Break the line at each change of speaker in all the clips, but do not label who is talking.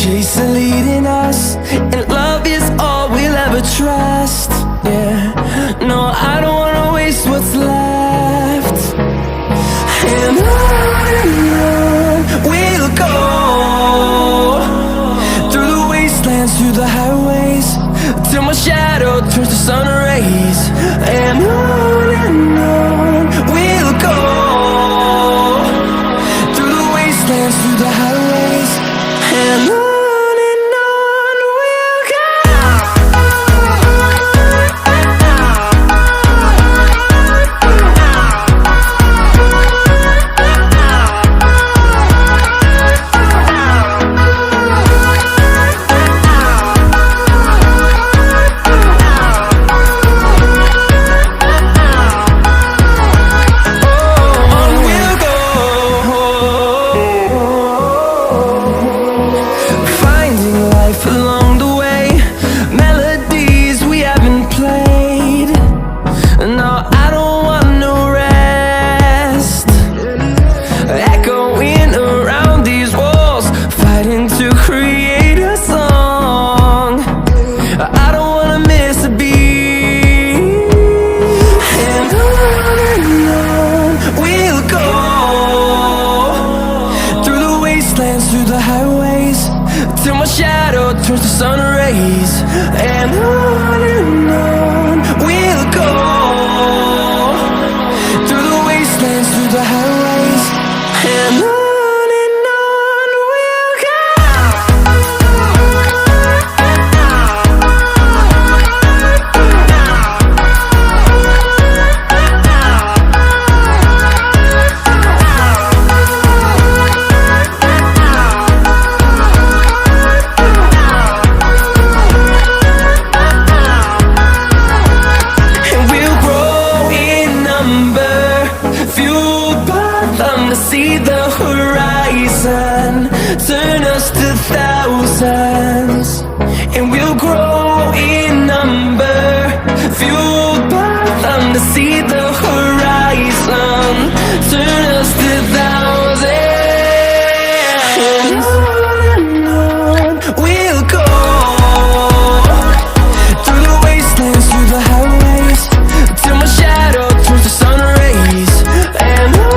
chasing, leading us, and love is all we'll ever trust. Yeah, no, I don't wanna waste what's left. And on we'll go, through the wastelands, through the highways, till my shadow turns to sun rays. And on we'll go, through the wastelands, through the highways, and on. Along the way, melodies we haven't played. No, I don't want no rest. Echoing around these walls, fighting to create a song. I don't wanna miss a beat. And on we'll go, through the wastelands, through the highways, till my shadow turns to sun rays. And on we'll go, through the wastelands, through the highways, and on we'll go. See the horizon, turn us to thousands, and we'll grow in number, fueled by them to see the horizon, turn us to thousands. And on we'll go, through the wastelands, through the highways, till my shadow turns to sun rays. And on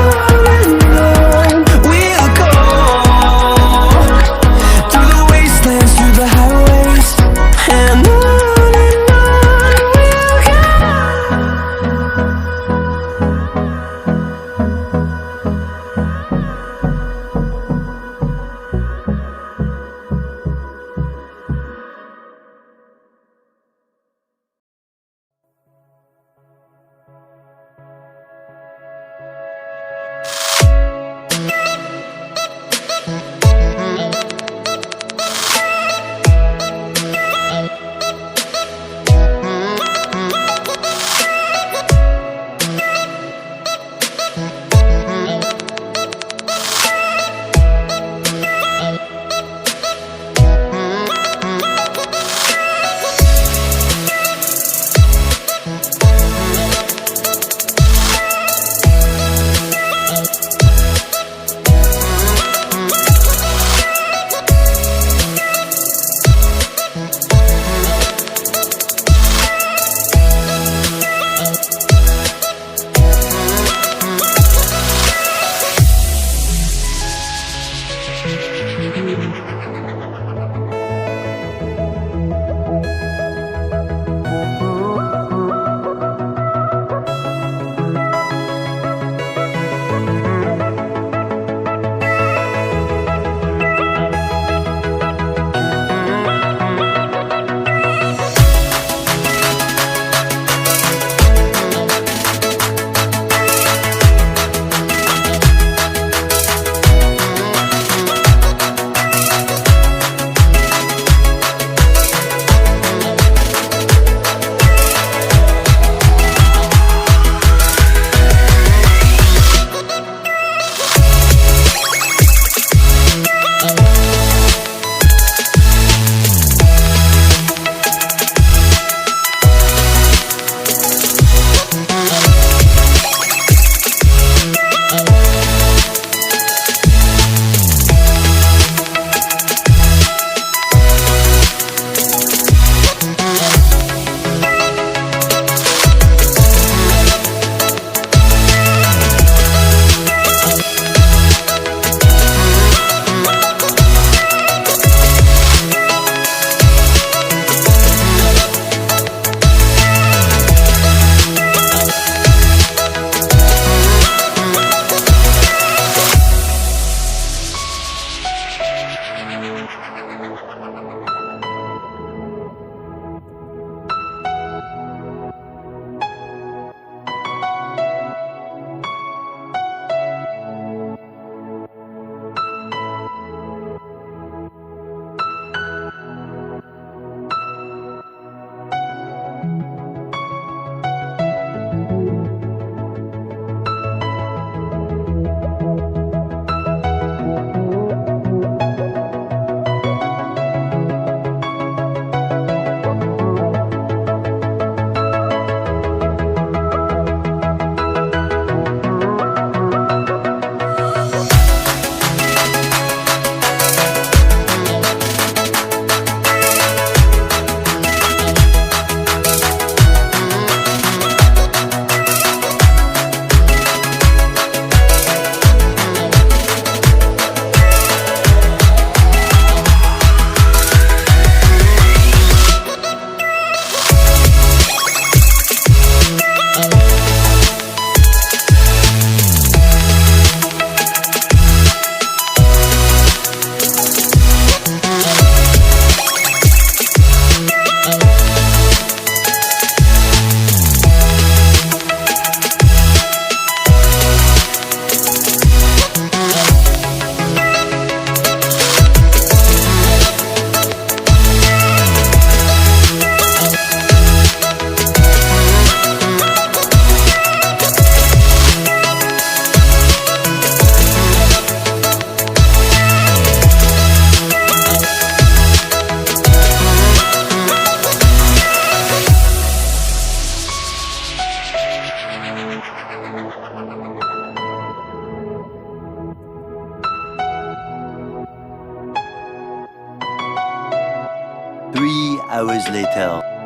3 hours later.